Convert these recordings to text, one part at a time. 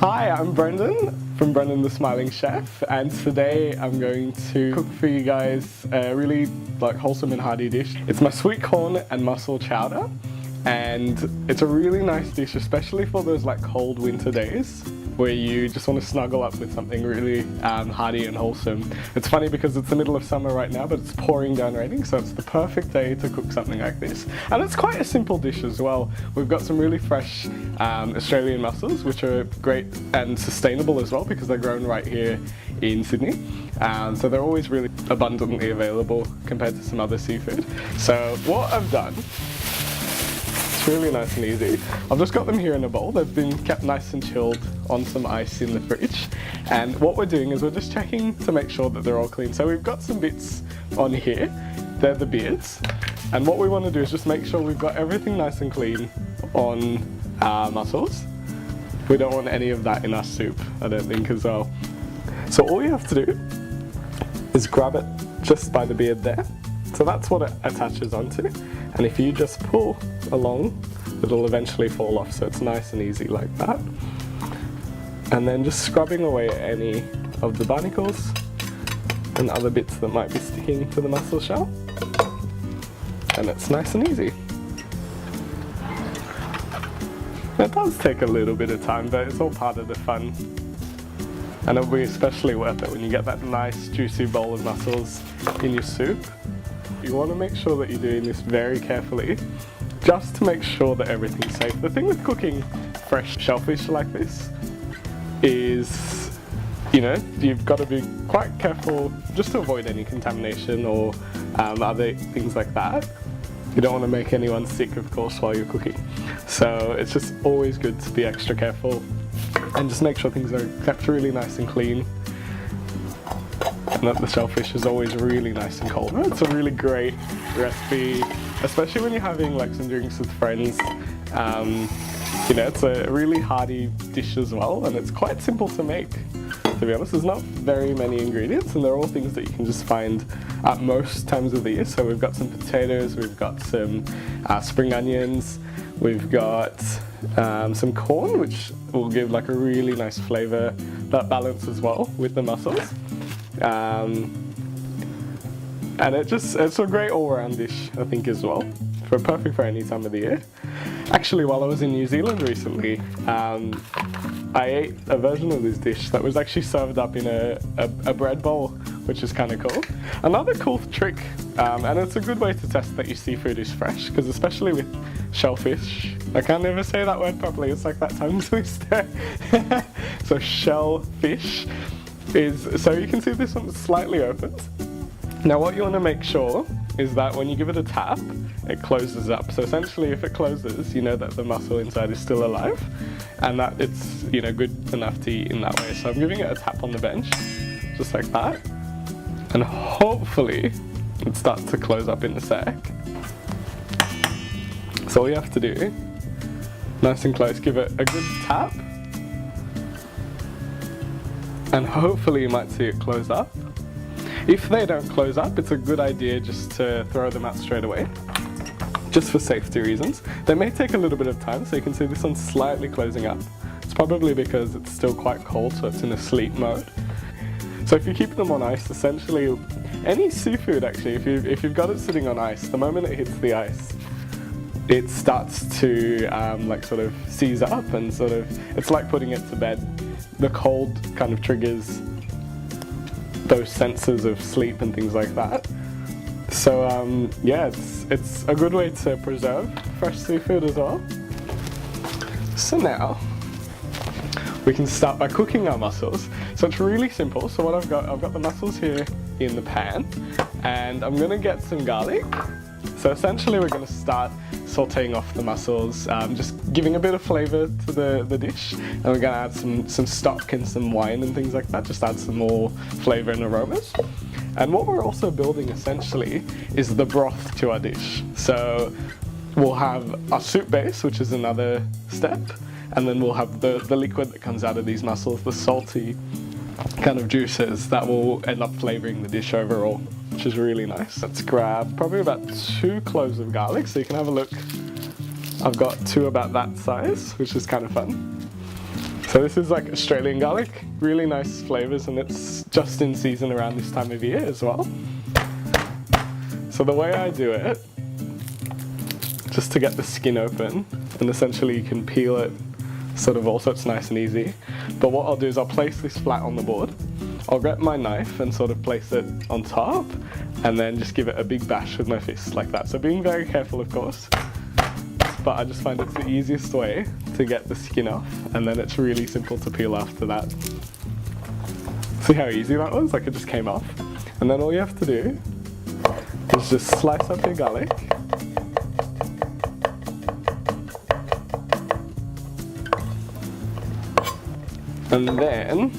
Hi, I'm Brendon from Brendon the Smiling Chef, and today I'm going to cook for you guys a really wholesome and hearty dish. It's my sweet corn and mussel chowder, and it's a really nice dish, especially for those cold winter days where you just want to snuggle up with something really hearty and wholesome. It's funny because it's the middle of summer right now, but it's pouring down raining, so it's the perfect day to cook something like this. And it's quite a simple dish as well. We've got some really fresh Australian mussels, which are great and sustainable as well because they're grown right here in Sydney. So they're always really abundantly available compared to some other seafood. So what I've done, really nice and easy. I've just got them here in a bowl. They've been kept nice and chilled on some ice in the fridge. And what we're doing is we're just checking to make sure that they're all clean. So we've got some bits on here. They're the beards. And what we want to do is just make sure we've got everything nice and clean on our mussels. We don't want any of that in our soup, I don't think, as well. So all you have to do is grab it just by the beard there. So that's what it attaches onto, and if you just pull along, it'll eventually fall off, so it's nice and easy like that. And then just scrubbing away any of the barnacles and other bits that might be sticking to the mussel shell, and it's nice and easy. It does take a little bit of time, but it's all part of the fun, and it'll be especially worth it when you get that nice juicy bowl of mussels in your soup. You want to make sure that you're doing this very carefully, just to make sure that everything's safe. The thing with cooking fresh shellfish like this is, you've got to be quite careful just to avoid any contamination or other things like that. You don't want to make anyone sick, of course, while you're cooking. So it's just always good to be extra careful and just make sure things are kept really nice and clean. And that the shellfish is always really nice and cold. It's a really great recipe, especially when you're having some drinks with friends. It's a really hearty dish as well, and it's quite simple to make, to be honest. There's not very many ingredients, and they're all things that you can just find at most times of the year. So we've got some potatoes, we've got some spring onions, we've got some corn, which will give a really nice flavour, that balance as well with the mussels. And it's a great all-round dish, I think, as well. Perfect for any time of the year. Actually, while I was in New Zealand recently, I ate a version of this dish that was actually served up in a bread bowl, which is kind of cool. Another cool trick, and it's a good way to test that your seafood is fresh, because especially with shellfish, I can't ever say that word properly, it's like that tongue twister. So shellfish is, so you can see this one's slightly opened. Now what you want to make sure is that when you give it a tap, it closes up. So essentially if it closes, you know that the mussel inside is still alive and that it's good enough to eat in that way. So I'm giving it a tap on the bench, just like that. And hopefully it starts to close up in a sec. So all you have to do, nice and close, give it a good tap. And hopefully you might see it close up. If they don't close up, it's a good idea just to throw them out straight away, just for safety reasons. They may take a little bit of time, so you can see this one's slightly closing up. It's probably because it's still quite cold, so it's in a sleep mode. So if you keep them on ice, essentially, any seafood actually, if you've got it sitting on ice, the moment it hits the ice, it starts to sort of seize up and it's like putting it to bed. The cold kind of triggers those senses of sleep and things like that. So yeah, it's a good way to preserve fresh seafood as well. So now we can start by cooking our mussels. So it's really simple. So what I've got the mussels here in the pan, and I'm gonna get some garlic. So essentially we're gonna start sauteing off the mussels, just giving a bit of flavour to the dish, and we're going to add some stock and some wine and things like that, just add some more flavour and aromas. And what we're also building essentially is the broth to our dish. So we'll have our soup base, which is another step, and then we'll have the liquid that comes out of these mussels, the salty kind of juices that will end up flavouring the dish overall, which is really nice. Let's grab probably about 2 cloves of garlic, so you can have a look. I've got 2 about that size, which is kind of fun. So this is like Australian garlic, really nice flavours, and it's just in season around this time of year as well. So the way I do it, just to get the skin open, and essentially you can peel it sort of all, so it's nice and easy. But what I'll do is I'll place this flat on the board. I'll get my knife and sort of place it on top, and then just give it a big bash with my fist like that. So being very careful, of course, but I just find it's the easiest way to get the skin off, and then it's really simple to peel after that. See how easy that was? Like it just came off. And then all you have to do is just slice up your garlic. And then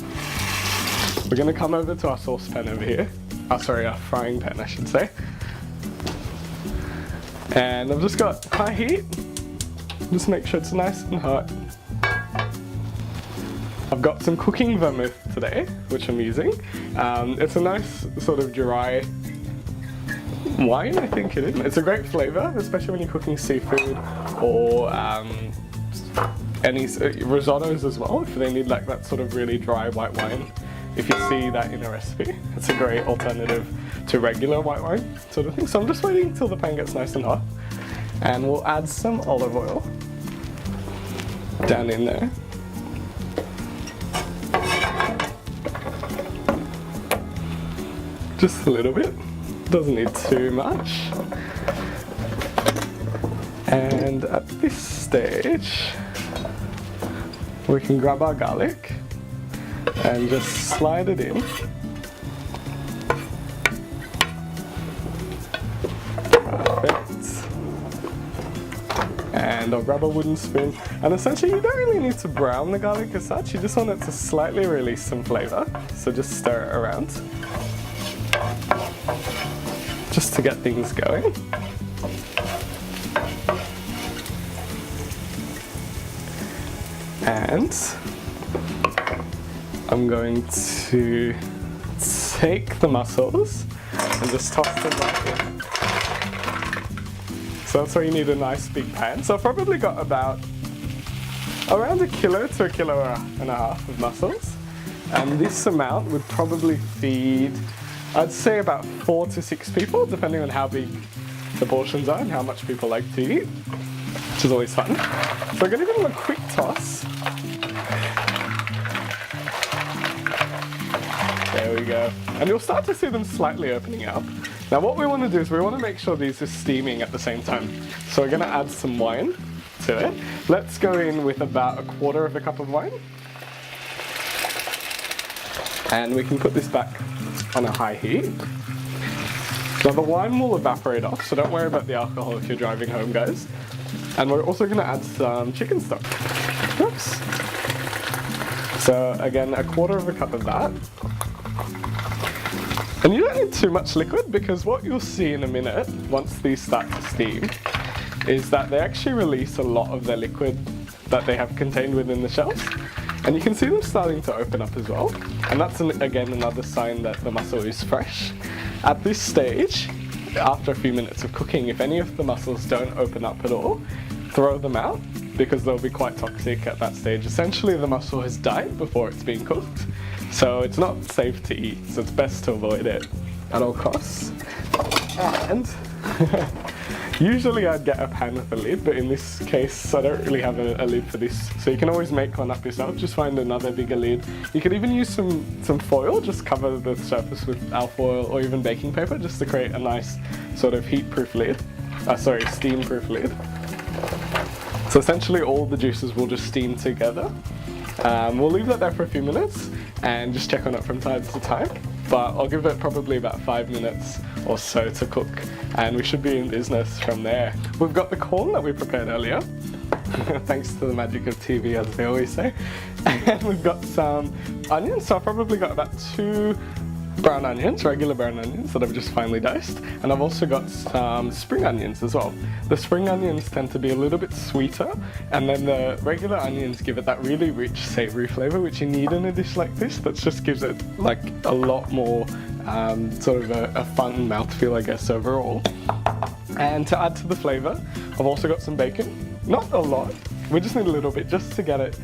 we're going to come over to our saucepan over here. Oh, sorry, our frying pan, I should say. And I've just got high heat. Just make sure it's nice and hot. I've got some cooking vermouth today, which I'm using. It's a nice sort of dry wine, I think it is. It's a great flavour, especially when you're cooking seafood or any risottos as well, if they need like that sort of really dry white wine. If you see that in a recipe, it's a great alternative to regular white wine sort of thing. So I'm just waiting until the pan gets nice and hot, and we'll add some olive oil down in there. Just a little bit, doesn't need too much. And at this stage, we can grab our garlic and just slide it in. Perfect. And I'll grab a wooden spoon. And essentially you don't really need to brown the garlic as such, you just want it to slightly release some flavour. So just stir it around, just to get things going. And I'm going to take the mussels and just toss them right in. So that's why you need a nice big pan. So I've probably got about around 1 kilo to 1.5 kilos of mussels. And this amount would probably feed, I'd say, about 4 to 6 people, depending on how big the portions are and how much people like to eat, which is always fun. So I'm going to give them a quick toss. There we go. And you'll start to see them slightly opening up. Now what we want to do is we want to make sure these are steaming at the same time. So we're going to add some wine to it. Let's go in with about 1/4 cup of wine. And we can put this back on a high heat. Now the wine will evaporate off, so don't worry about the alcohol if you're driving home, guys. And we're also going to add some chicken stock. Oops. So again, 1/4 cup of that. And you don't need too much liquid, because what you'll see in a minute, once these start to steam, is that they actually release a lot of their liquid that they have contained within the shells. And you can see them starting to open up as well. And that's, again, another sign that the mussel is fresh. At this stage, after a few minutes of cooking, if any of the mussels don't open up at all, throw them out, because they'll be quite toxic at that stage. Essentially, the mussel has died before it's been cooked, so it's not safe to eat, so it's best to avoid it at all costs. And usually I'd get a pan with a lid, but in this case I don't really have a lid for this, so you can always make one up yourself. Just find another bigger lid. You could even use some foil, just cover the surface with alfoil or even baking paper, just to create a nice sort of heat-proof lid. Steam-proof lid. So essentially all the juices will just steam together. We'll leave that there for a few minutes and just check on it from time to time. But I'll give it probably about 5 minutes or so to cook, and we should be in business from there. We've got the corn that we prepared earlier, thanks to the magic of TV, as they always say. And we've got some onions, so I've probably got about 2 brown onions, regular brown onions that I've just finely diced, and I've also got some spring onions as well. The spring onions tend to be a little bit sweeter, and then the regular onions give it that really rich savoury flavour which you need in a dish like this, that just gives it like a lot more sort of a fun mouthfeel, I guess, overall. And to add to the flavour, I've also got some bacon. Not a lot, we just need a little bit just to get it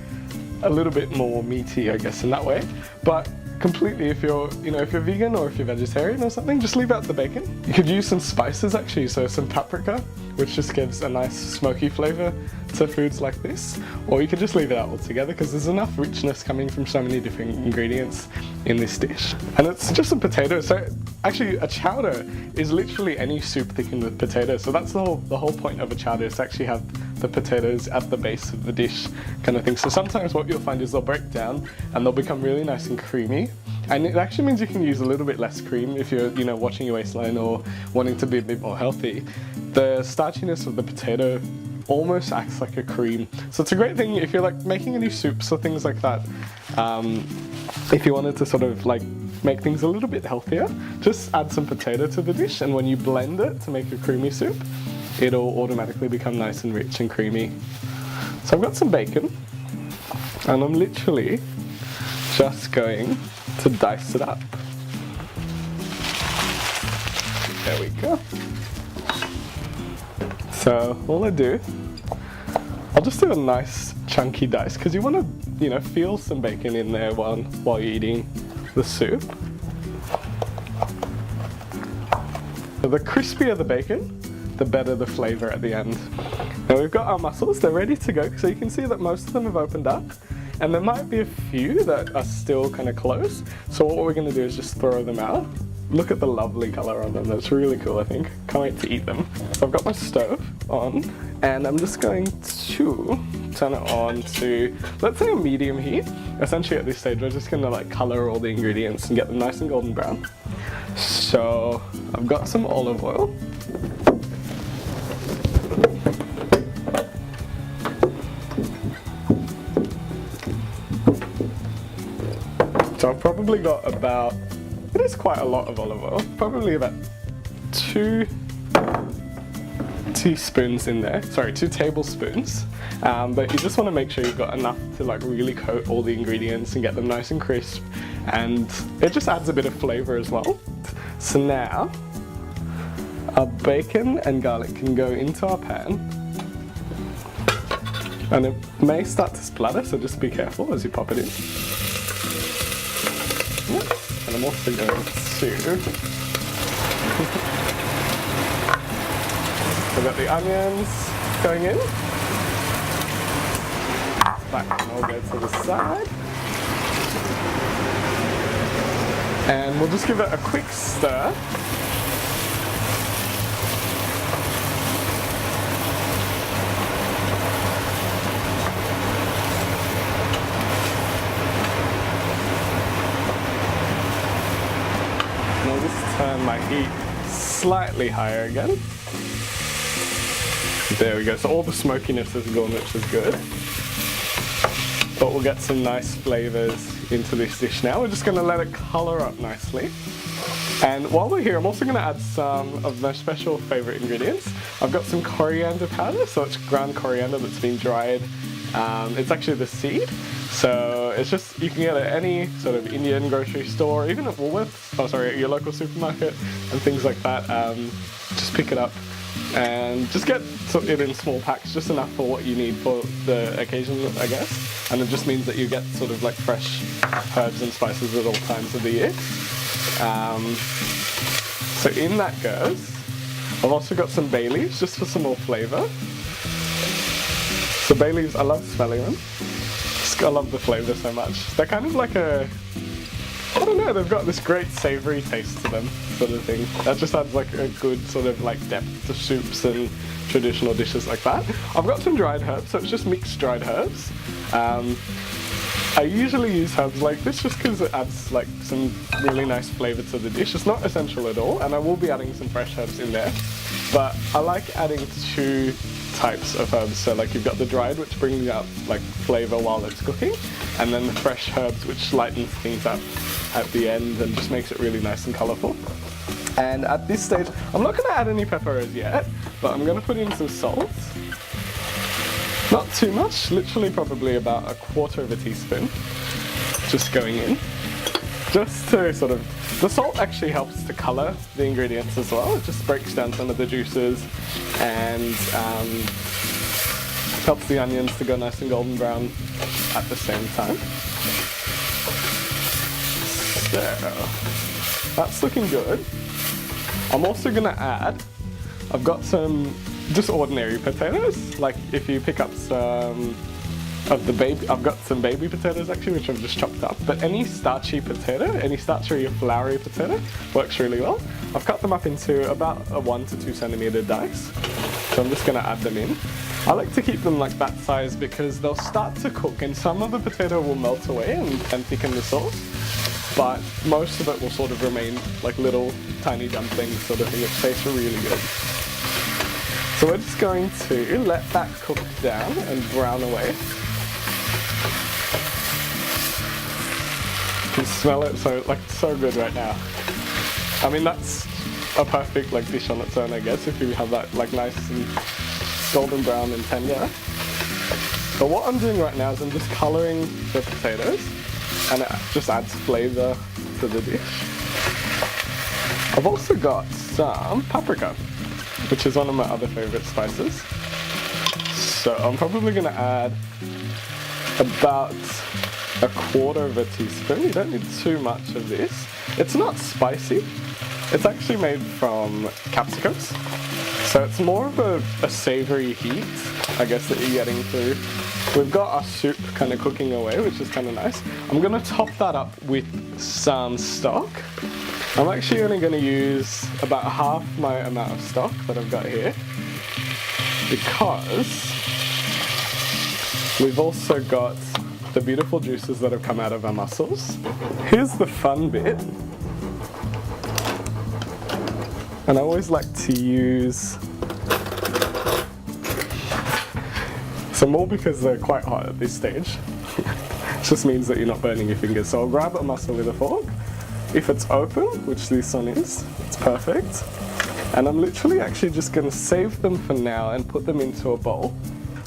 a little bit more meaty, I guess, in that way. But completely, if you're vegan or if you're vegetarian or something, just leave out the bacon. You could use some spices actually, so some paprika, which just gives a nice smoky flavor to foods like this. Or you could just leave it out altogether because there's enough richness coming from so many different ingredients in this dish. And it's just some potatoes. So actually a chowder is literally any soup thickened with potatoes. So that's the whole point of a chowder, is to actually have the potatoes at the base of the dish kind of thing. So sometimes what you'll find is they'll break down and they'll become really nice and creamy. And it actually means you can use a little bit less cream if you're, watching your waistline or wanting to be a bit more healthy. The starchiness of the potato almost acts like a cream. So it's a great thing if you're like making any soups or things like that. If you wanted to sort of like make things a little bit healthier, just add some potato to the dish, and when you blend it to make a creamy soup, it'll automatically become nice and rich and creamy. So I've got some bacon, and I'm literally just going to dice it up. There we go. So all I do, I'll just do a nice chunky dice, because you want to, feel some bacon in there while you're eating the soup. So the crispier the bacon, the better the flavor at the end. Now we've got our mussels, they're ready to go, so you can see that most of them have opened up, and there might be a few that are still kind of closed. So what we're going to do is just throw them out. Look at the lovely color on them, that's really cool, I think. Can't wait to eat them. So I've got my stove on, and I'm just going to turn it on to, let's say, a medium heat. Essentially at this stage we're just going to like color all the ingredients and get them nice and golden brown. So I've got some olive oil. So I've probably got about, it is quite a lot of olive oil, probably about 2 teaspoons in there, sorry, 2 tablespoons. But you just want to make sure you've got enough to like really coat all the ingredients and get them nice and crisp, and it just adds a bit of flavor as well. So now our bacon and garlic can go into our pan, and it may start to splatter, so just be careful as you pop it in. And I'm also going to I've got the onions going in. That can all go to the side. And we'll just give it a quick stir. And I'll just turn my heat slightly higher again. There we go, so all the smokiness is gone, which is good. But we'll get some nice flavors into this dish now. We're just going to let it color up nicely. And while we're here, I'm also going to add some of my special favorite ingredients. I've got some coriander powder, so it's ground coriander that's been dried. It's actually the seed. So it's just, you can get it at any sort of Indian grocery store, even at Woolworths, at your local supermarket and things like that. Just pick it up and just get it in small packs, just enough for what you need for the occasion, I guess. And it just means that you get sort of like fresh herbs and spices at all times of the year. So in that goes. I've also got some bay leaves just for some more flavour. So bay leaves, I love smelling them. I love the flavour so much. They're kind of like I don't know, they've got this great savoury taste to them, sort of thing. That just adds like a good sort of like depth to soups and traditional dishes like that. I've got some dried herbs, so it's just mixed dried herbs. I usually use herbs like this just because it adds like some really nice flavour to the dish. It's not essential at all, and I will be adding some fresh herbs in there. But I like adding 2 types of herbs. So like you've got the dried, which brings out like flavour while it's cooking, and then the fresh herbs, which lightens things up at the end and just makes it really nice and colourful. And at this stage, I'm not going to add any pepper as yet, but I'm going to put in some salt. Not too much, literally probably about 1/4 teaspoon, just going in. Just to sort of, the salt actually helps to colour the ingredients as well. It just breaks down some of the juices and Helps the onions to go nice and golden brown at the same time. So, that's looking good. I'm also gonna add, I've got some just ordinary potatoes. Like if you pick up some of the baby, I've got some baby potatoes actually, which I've just chopped up. But any starchy potato, any starchy or floury potato works really well. I've cut them up into about a 1 to 2 centimeter dice. So I'm just gonna add them in. I like to keep them like that size because they'll start to cook and some of the potato will melt away and thicken the sauce. But most of it will sort of remain like little tiny dumplings sort of thing, which tastes really good. So we're just going to let that cook down and brown away. You can smell it so good right now. I mean, that's a perfect like dish on its own, I guess, if you have that like nice and golden brown and tender. But what I'm doing right now is I'm just colouring the potatoes, and it just adds flavour to the dish. I've also got some paprika, which is one of my other favourite spices. So I'm probably going to add about 1/4 teaspoon. You don't need too much of this. It's not spicy. It's actually made from capsicums. So it's more of a savoury heat, I guess, that you're getting through. We've got our soup kind of cooking away, which is kind of nice. I'm going to top that up with some stock. I'm actually only going to use about half my amount of stock that I've got here, because we've also got the beautiful juices that have come out of our mussels. Here's the fun bit. And I always like to use some more because they're quite hot at this stage. It just means that you're not burning your fingers. So I'll grab a mussel with a fork. If it's open, which this one is, it's perfect. And I'm literally actually just going to save them for now and put them into a bowl.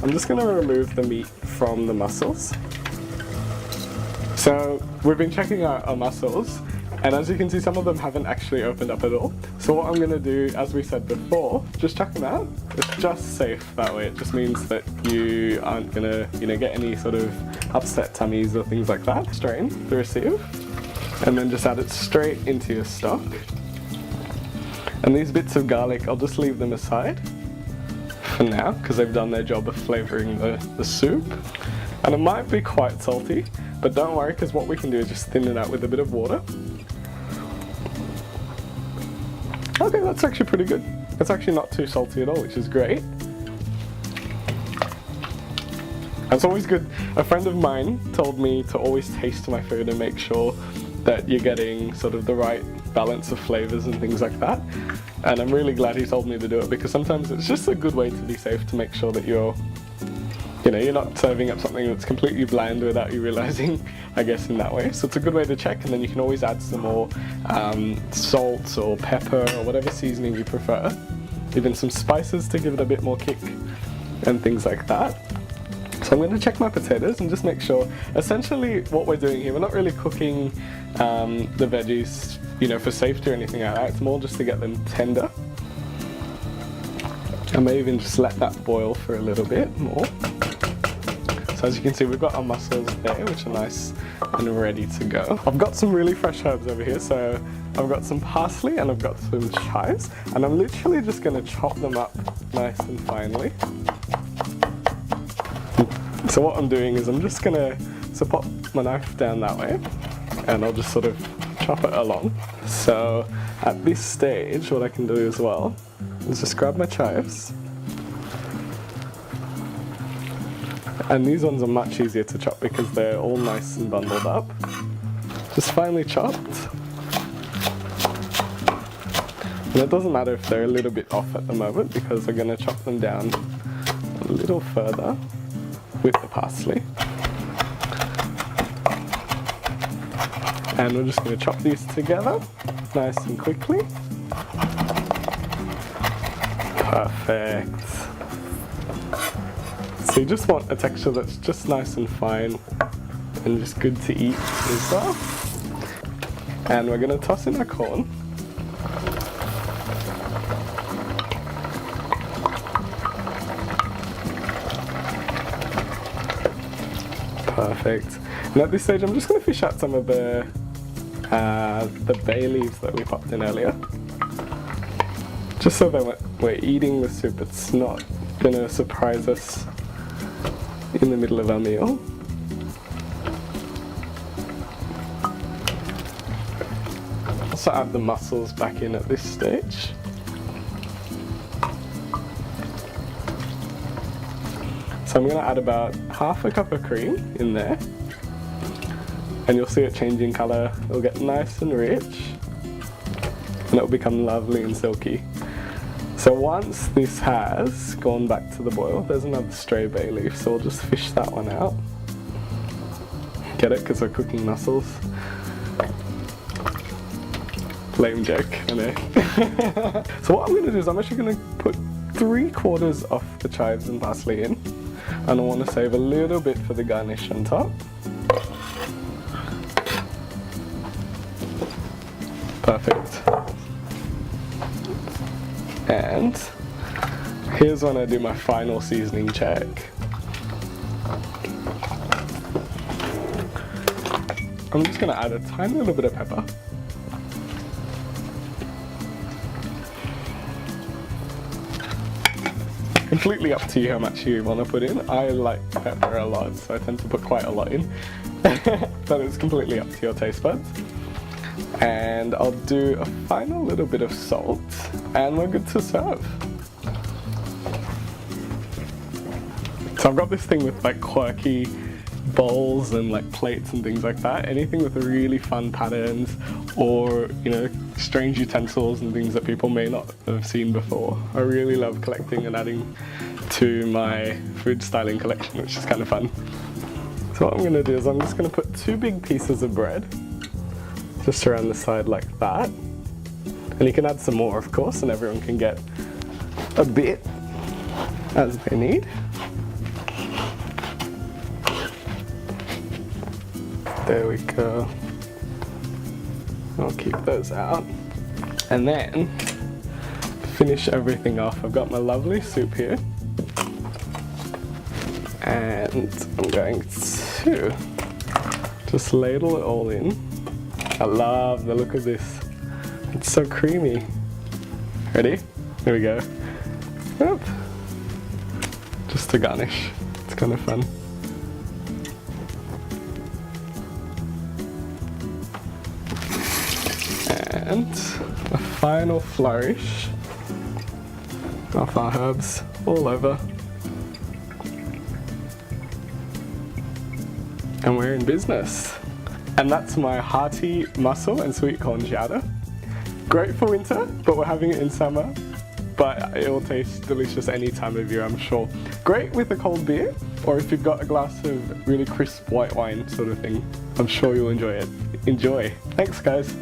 I'm just going to remove the meat from the mussels. So we've been checking out our mussels, and as you can see, some of them haven't actually opened up at all. So what I'm going to do, as we said before, just chuck them out. It's just safe that way. It just means that you aren't going to, get any sort of upset tummies or things like that. Strain through a sieve, and then just add it straight into your stock. And these bits of garlic, I'll just leave them aside for now because they've done their job of flavouring the soup. And it might be quite salty, but don't worry, because what we can do is just thin it out with a bit of water. Okay, that's actually pretty good. It's actually not too salty at all, which is great. It's always good. A friend of mine told me to always taste my food and make sure that you're getting sort of the right balance of flavours and things like that. And I'm really glad he told me to do it, because sometimes it's just a good way to be safe, to make sure that you're not serving up something that's completely bland without you realising, I guess, in that way. So it's a good way to check, and then you can always add some more salt or pepper or whatever seasoning you prefer. Even some spices to give it a bit more kick and things like that. So I'm going to check my potatoes and just make sure. Essentially what we're doing here, we're not really cooking the veggies, for safety or anything like that. It's more just to get them tender. I may even just let that boil for a little bit more. So as you can see, we've got our mussels there, which are nice and ready to go. I've got some really fresh herbs over here. So I've got some parsley and I've got some chives, and I'm literally just going to chop them up nice and finely. So what I'm doing is I'm just going to pop my knife down that way, and I'll just sort of chop it along. So at this stage, what I can do as well is just grab my chives. And these ones are much easier to chop because they're all nice and bundled up. Just finely chopped. And it doesn't matter if they're a little bit off at the moment, because we're going to chop them down a little further with the parsley. And we're just going to chop these together nice and quickly. Perfect. So you just want a texture that's just nice and fine and just good to eat as well. And we're going to toss in our corn. Perfect. And at this stage I'm just going to fish out some of the bay leaves that we popped in earlier. Just so that when we're eating the soup it's not going to surprise us in the middle of our meal. Also add the mussels back in at this stage. So I'm going to add about half a cup of cream in there. And you'll see it changing colour. It'll get nice and rich. And it'll become lovely and silky. So once this has gone back to the boil, there's another stray bay leaf, so we'll just fish that one out. Get it? Because we're cooking mussels. Lame joke, I know. So what I'm going to do is I'm actually going to put 3/4 of the chives and parsley in. And I want to save a little bit for the garnish on top. Perfect. And here's when I do my final seasoning check. I'm just going to add a tiny little bit of pepper. Completely up to you how much you want to put in. I like pepper a lot, so I tend to put quite a lot in. But it's completely up to your taste buds. And I'll do a final little bit of salt, and we're good to serve. So I've got this thing with like quirky bowls and like plates and things like that. Anything with really fun patterns or, you know, strange utensils and things that people may not have seen before. I really love collecting and adding to my food styling collection, which is kind of fun. So what I'm going to do is I'm just going to put 2 big pieces of bread just around the side like that. And you can add some more, of course, and everyone can get a bit as they need. There we go. I'll keep those out. And then, to finish everything off, I've got my lovely soup here. And I'm going to just ladle it all in. I love the look of this. It's so creamy. Ready? Here we go. Yep. Just to garnish. It's kind of fun. And a final flourish of our herbs all over. And we're in business. And that's my hearty mussel and sweet corn chowder. Great for winter, but we're having it in summer. But it will taste delicious any time of year, I'm sure. Great with a cold beer, or if you've got a glass of really crisp white wine sort of thing. I'm sure you'll enjoy it. Enjoy. Thanks, guys.